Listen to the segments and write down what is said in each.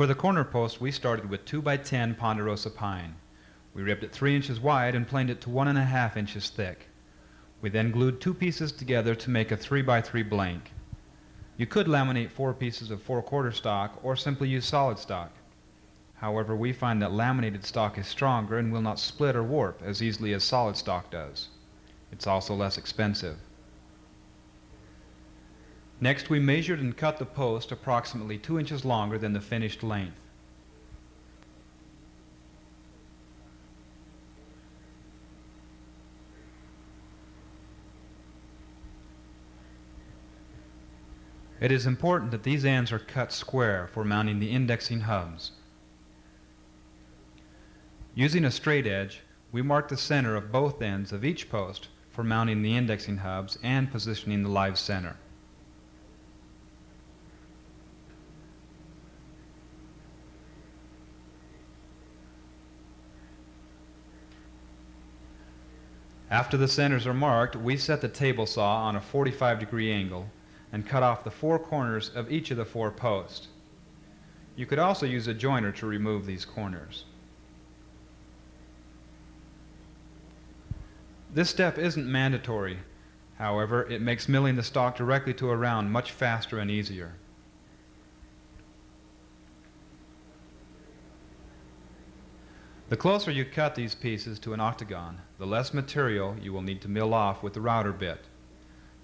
For the corner post, we started with 2x10 ponderosa pine. We ripped it 3 inches wide and planed it to 1.5 inches thick. We then glued 2 pieces together to make a 3x3 blank. You could laminate 4 pieces of 4/4 stock or simply use solid stock. However, we find that laminated stock is stronger and will not split or warp as easily as solid stock does. It's also less expensive. Next, we measured and cut the post approximately 2 inches longer than the finished length. It is important that these ends are cut square for mounting the indexing hubs. Using a straight edge, we mark the center of both ends of each post for mounting the indexing hubs and positioning the live center. After the centers are marked, we set the table saw on a 45-degree angle and cut off the 4 corners of each of the 4 posts. You could also use a joiner to remove these corners. This step isn't mandatory. However, it makes milling the stock directly to a round much faster and easier. The closer you cut these pieces to an octagon, the less material you will need to mill off with the router bit.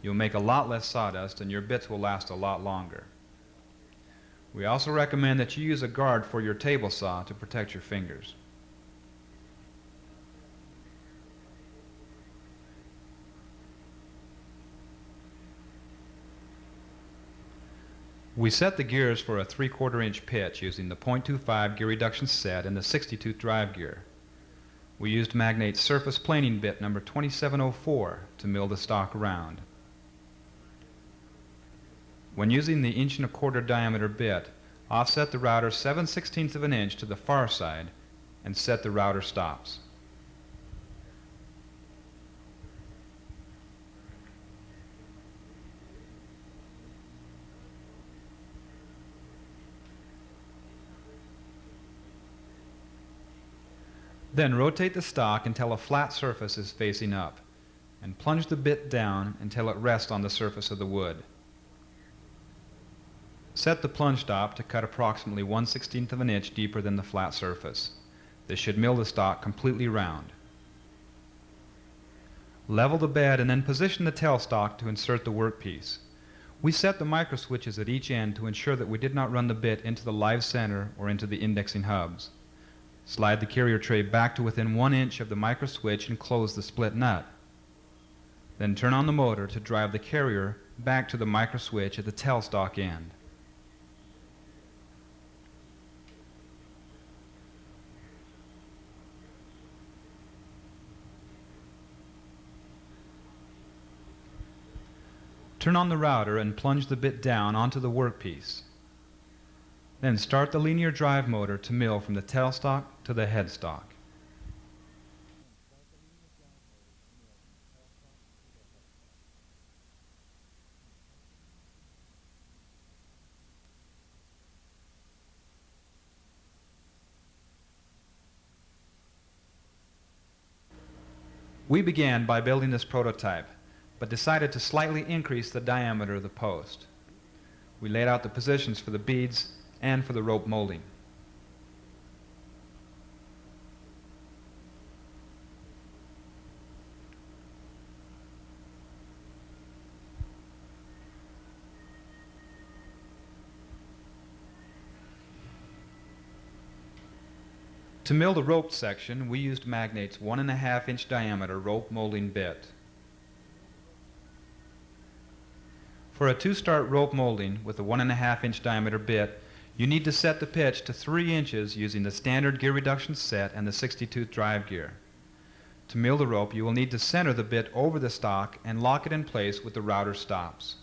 You'll make a lot less sawdust and your bits will last a lot longer. We also recommend that you use a guard for your table saw to protect your fingers. We set the gears for a 3/4 inch pitch using the .25 gear reduction set and the 60-tooth drive gear. We used Magnate's surface planing bit number 2704 to mill the stock round. When using the 1.25 inch diameter bit, offset the router 7/16 of an inch to the far side and set the router stops. Then rotate the stock until a flat surface is facing up, and plunge the bit down until it rests on the surface of the wood. Set the plunge stop to cut approximately 1/16 of an inch deeper than the flat surface. This should mill the stock completely round. Level the bed and then position the tailstock to insert the workpiece. We set the micro switches at each end to ensure that we did not run the bit into the live center or into the indexing hubs. Slide the carrier tray back to within 1 inch of the micro switch and close the split nut. Then turn on the motor to drive the carrier back to the micro switch at the tailstock end. Turn on the router and plunge the bit down onto the workpiece. Then start the linear drive motor to mill from the tailstock to the headstock. We began by building this prototype, but decided to slightly increase the diameter of the post. We laid out the positions for the beads and for the rope molding. To mill the roped section, we used Magnate's 1.5 inch diameter rope molding bit. For a 2-start rope molding with a 1.5 inch diameter bit, you need to set the pitch to 3 inches using the standard gear reduction set and the 60-tooth drive gear. To mill the rope, you will need to center the bit over the stock and lock it in place with the router stops.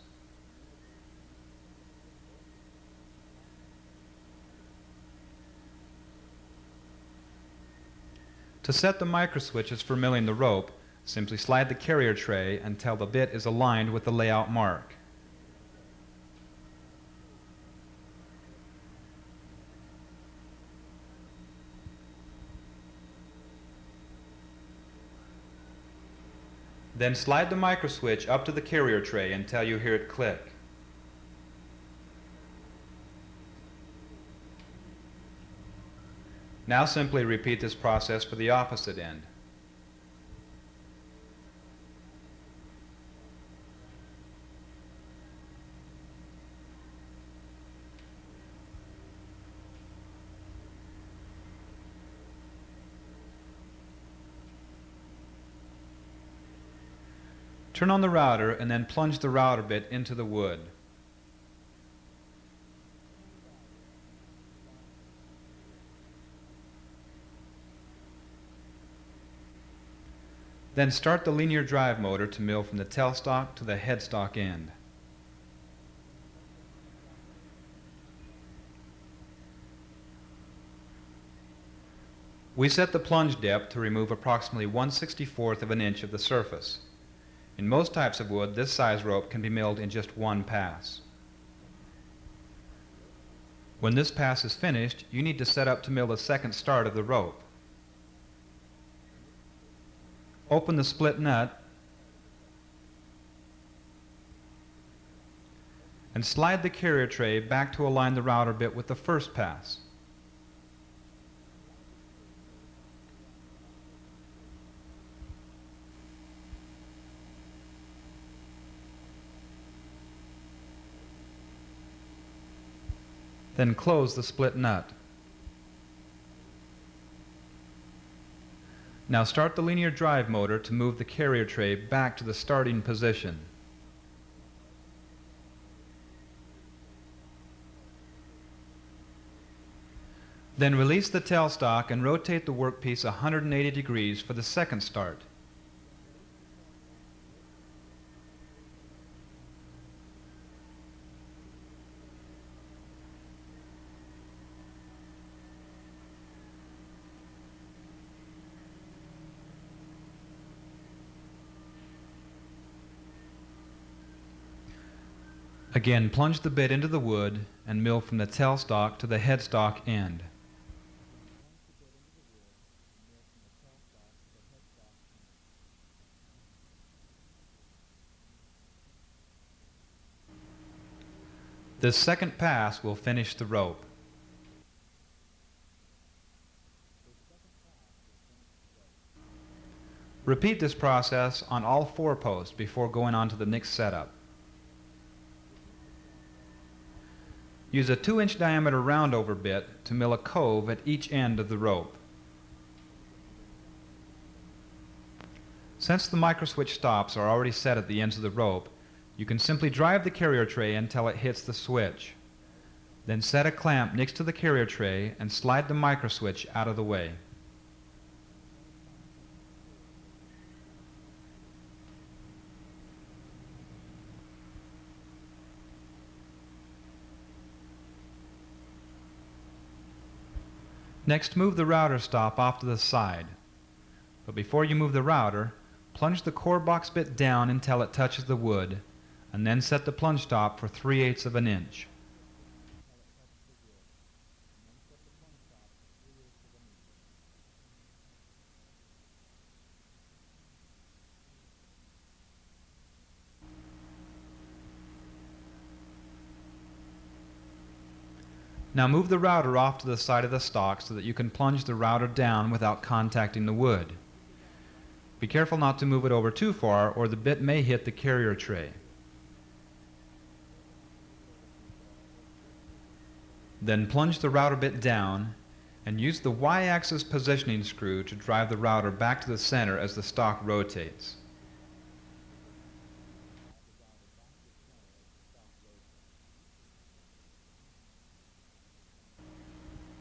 To set the micro switches for milling the rope, simply slide the carrier tray until the bit is aligned with the layout mark. Then slide the micro switch up to the carrier tray until you hear it click. Now simply repeat this process for the opposite end. Turn on the router and then plunge the router bit into the wood. Then start the linear drive motor to mill from the tailstock to the headstock end. We set the plunge depth to remove approximately 1/64 of an inch of the surface. In most types of wood, this size rope can be milled in just one pass. When this pass is finished, you need to set up to mill the second start of the rope. Open the split nut and slide the carrier tray back to align the router bit with the first pass. Then close the split nut. Now start the linear drive motor to move the carrier tray back to the starting position. Then release the tailstock and rotate the workpiece 180 degrees for the second start. Again, plunge the bit into the wood and mill from the tailstock to the headstock end. This second pass will finish the rope. Repeat this process on all 4 posts before going on to the next setup. Use a 2-inch diameter roundover bit to mill a cove at each end of the rope. Since the microswitch stops are already set at the ends of the rope, you can simply drive the carrier tray until it hits the switch. Then set a clamp next to the carrier tray and slide the microswitch out of the way. Next, move the router stop off to the side. But before you move the router, plunge the core box bit down until it touches the wood, and then set the plunge stop for 3/8 of an inch. Now move the router off to the side of the stock so that you can plunge the router down without contacting the wood. Be careful not to move it over too far or the bit may hit the carrier tray. Then plunge the router bit down and use the Y-axis positioning screw to drive the router back to the center as the stock rotates.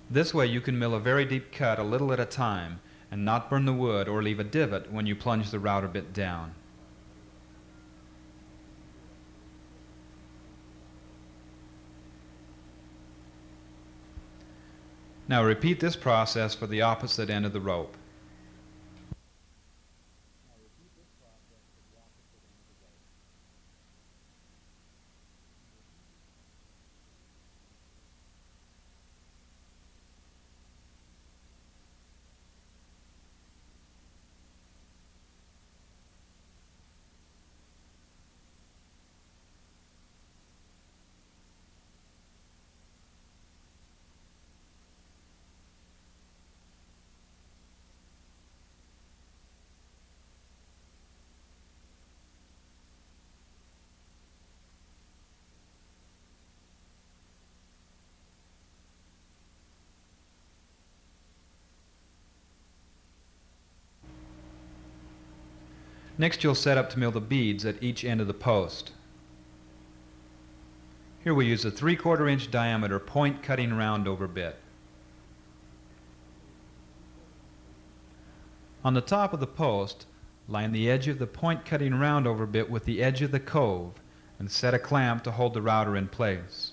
This way you can mill a very deep cut a little at a time and not burn the wood or leave a divot when you plunge the router bit down. Now repeat this process for the opposite end of the rope. Next you'll set up to mill the beads at each end of the post. Here we use a 3/4 inch diameter point cutting round over bit. On the top of the post, line the edge of the point cutting round over bit with the edge of the cove and set a clamp to hold the router in place.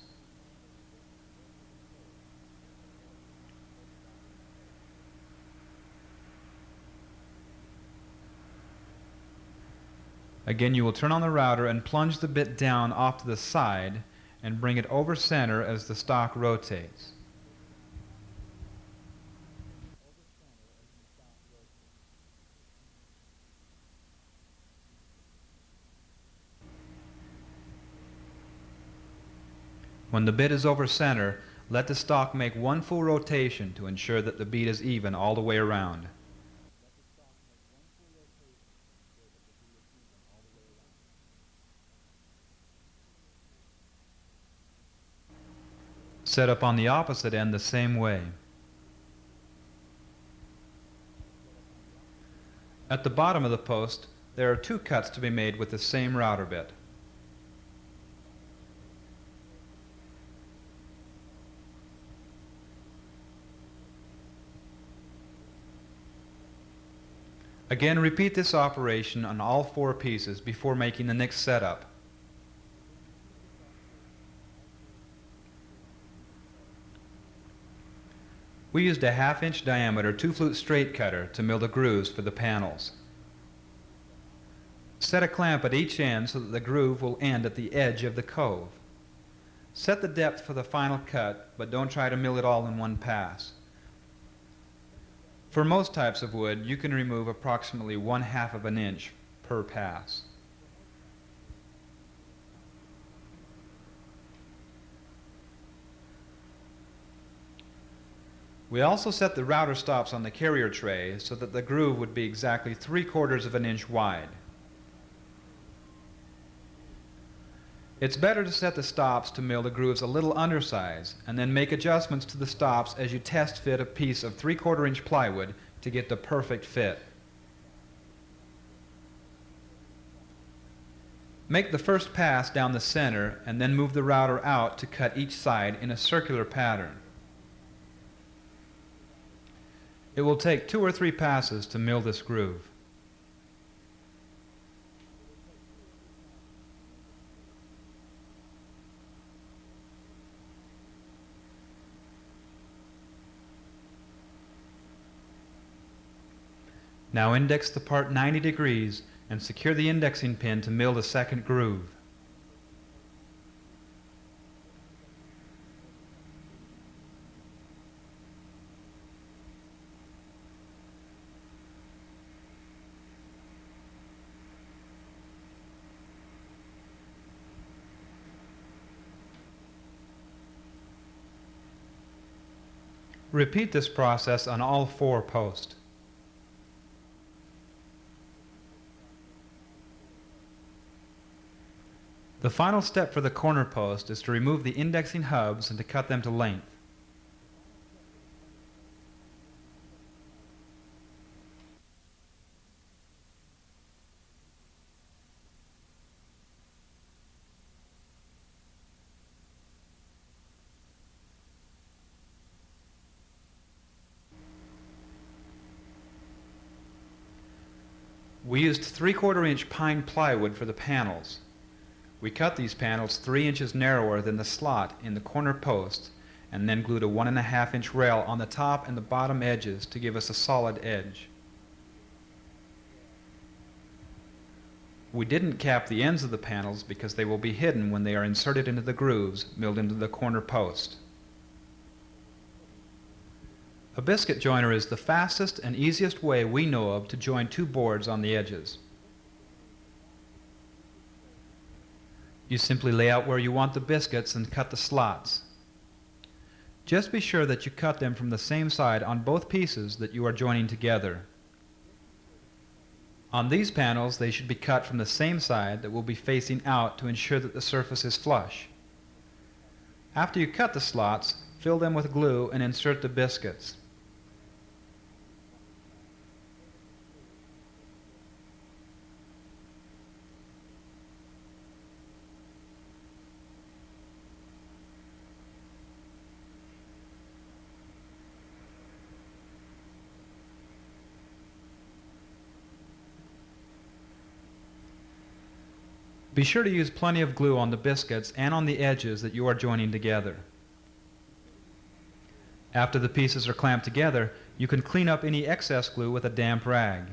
Again, you will turn on the router and plunge the bit down off to the side and bring it over center as the stock rotates. When the bit is over center, let the stock make one full rotation to ensure that the bead is even all the way around. Set up on the opposite end the same way. At the bottom of the post, there are 2 cuts to be made with the same router bit. Again, repeat this operation on all 4 pieces before making the next setup. We used a 1/2 inch diameter 2-flute straight cutter to mill the grooves for the panels. Set a clamp at each end so that the groove will end at the edge of the cove. Set the depth for the final cut, but don't try to mill it all in one pass. For most types of wood, you can remove approximately 1/2 of an inch per pass. We also set the router stops on the carrier tray so that the groove would be exactly 3/4 of an inch wide. It's better to set the stops to mill the grooves a little undersize and then make adjustments to the stops as you test fit a piece of 3/4 inch plywood to get the perfect fit. Make the first pass down the center and then move the router out to cut each side in a circular pattern. It will take 2 or 3 passes to mill this groove. Now index the part 90 degrees and secure the indexing pin to mill the second groove. Repeat this process on all 4 posts. The final step for the corner post is to remove the indexing hubs and to cut them to length. We used 3/4 inch pine plywood for the panels. We cut these panels 3 inches narrower than the slot in the corner post and then glued a 1.5 inch rail on the top and the bottom edges to give us a solid edge. We didn't cap the ends of the panels because they will be hidden when they are inserted into the grooves milled into the corner post. A biscuit joiner is the fastest and easiest way we know of to join two boards on the edges. You simply lay out where you want the biscuits and cut the slots. Just be sure that you cut them from the same side on both pieces that you are joining together. On these panels, they should be cut from the same side that will be facing out to ensure that the surface is flush. After you cut the slots, fill them with glue and insert the biscuits. Be sure to use plenty of glue on the biscuits and on the edges that you are joining together. After the pieces are clamped together, you can clean up any excess glue with a damp rag.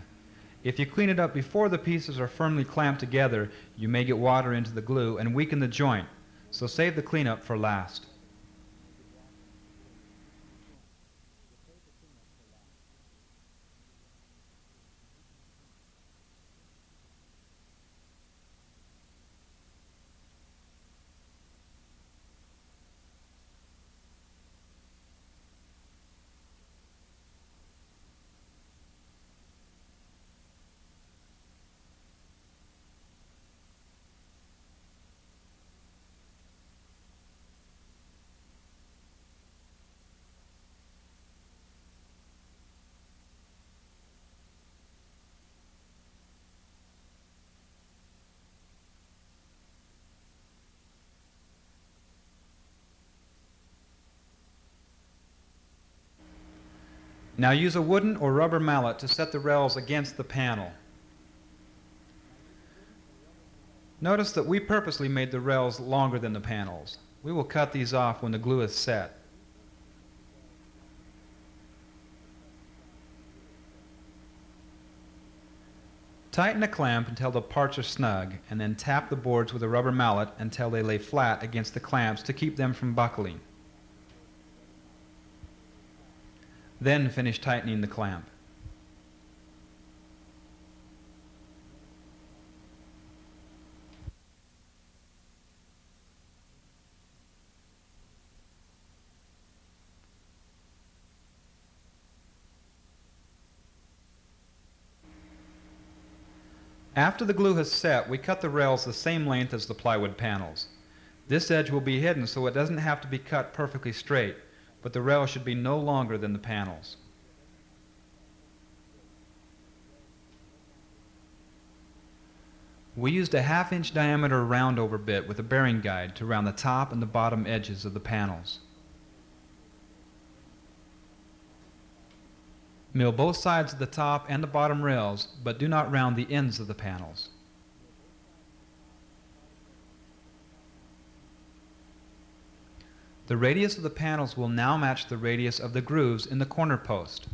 If you clean it up before the pieces are firmly clamped together, you may get water into the glue and weaken the joint, so save the cleanup for last. Now use a wooden or rubber mallet to set the rails against the panel. Notice that we purposely made the rails longer than the panels. We will cut these off when the glue is set. Tighten a clamp until the parts are snug, and then tap the boards with a rubber mallet until they lay flat against the clamps to keep them from buckling. Then finish tightening the clamp. After the glue has set, we cut the rails the same length as the plywood panels. This edge will be hidden so it doesn't have to be cut perfectly straight, but the rail should be no longer than the panels. We used a 1/2 inch diameter roundover bit with a bearing guide to round the top and the bottom edges of the panels. Mill both sides of the top and the bottom rails, but do not round the ends of the panels. The radius of the panels will now match the radius of the grooves in the corner post.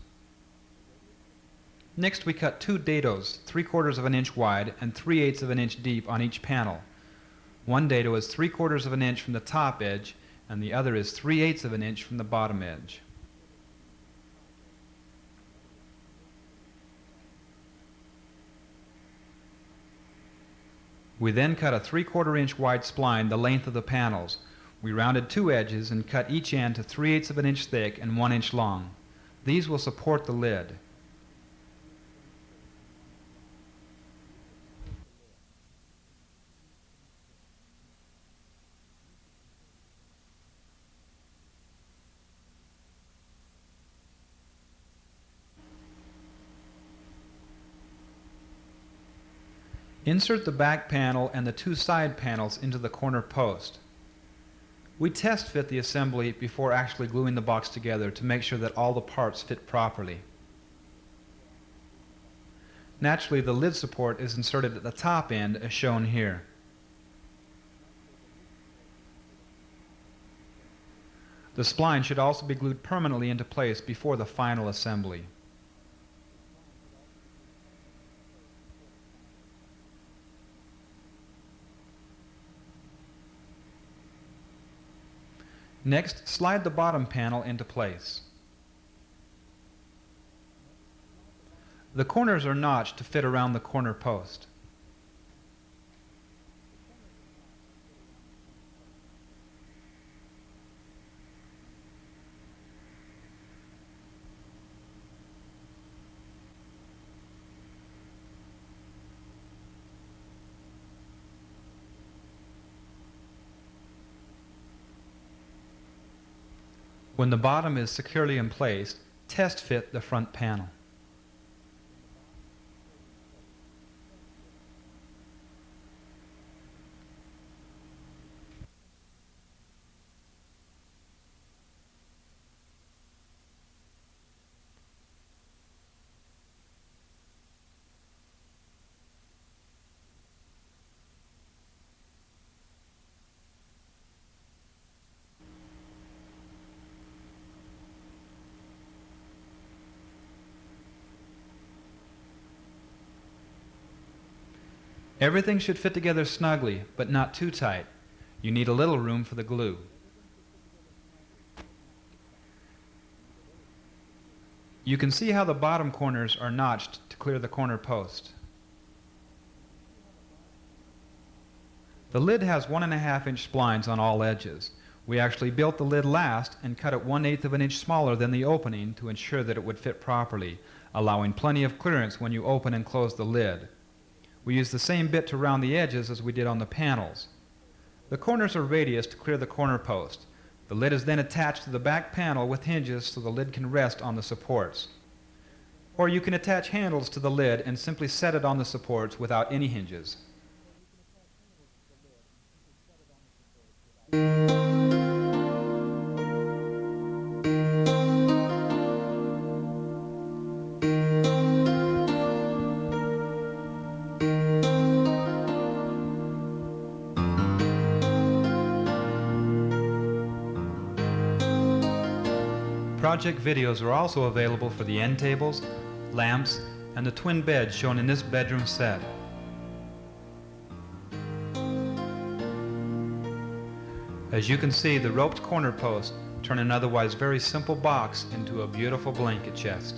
Next, we cut 2 dados 3/4 of an inch wide and 3/8 of an inch deep on each panel. One dado is 3/4 of an inch from the top edge, and the other is 3/8 of an inch from the bottom edge. We then cut a 3/4 inch wide spline the length of the panels. We rounded 2 edges and cut each end to 3/8 of an inch thick and 1 inch long. These will support the lid. Insert the back panel and the 2 side panels into the corner post. We test fit the assembly before actually gluing the box together to make sure that all the parts fit properly. Naturally, the lid support is inserted at the top end as shown here. The spline should also be glued permanently into place before the final assembly. Next, slide the bottom panel into place. The corners are notched to fit around the corner post. When the bottom is securely in place, test fit the front panel. Everything should fit together snugly, but not too tight. You need a little room for the glue. You can see how the bottom corners are notched to clear the corner post. The lid has 1.5 inch splines on all edges. We actually built the lid last and cut it 1/8 of an inch smaller than the opening to ensure that it would fit properly, allowing plenty of clearance when you open and close the lid. We used the same bit to round the edges as we did on the panels. The corners are radius to clear the corner post. The lid is then attached to the back panel with hinges so the lid can rest on the supports. Or you can attach handles to the lid and simply set it on the supports without any hinges. Project videos are also available for the end tables, lamps, and the twin beds shown in this bedroom set. As you can see, the roped corner posts turn an otherwise very simple box into a beautiful blanket chest.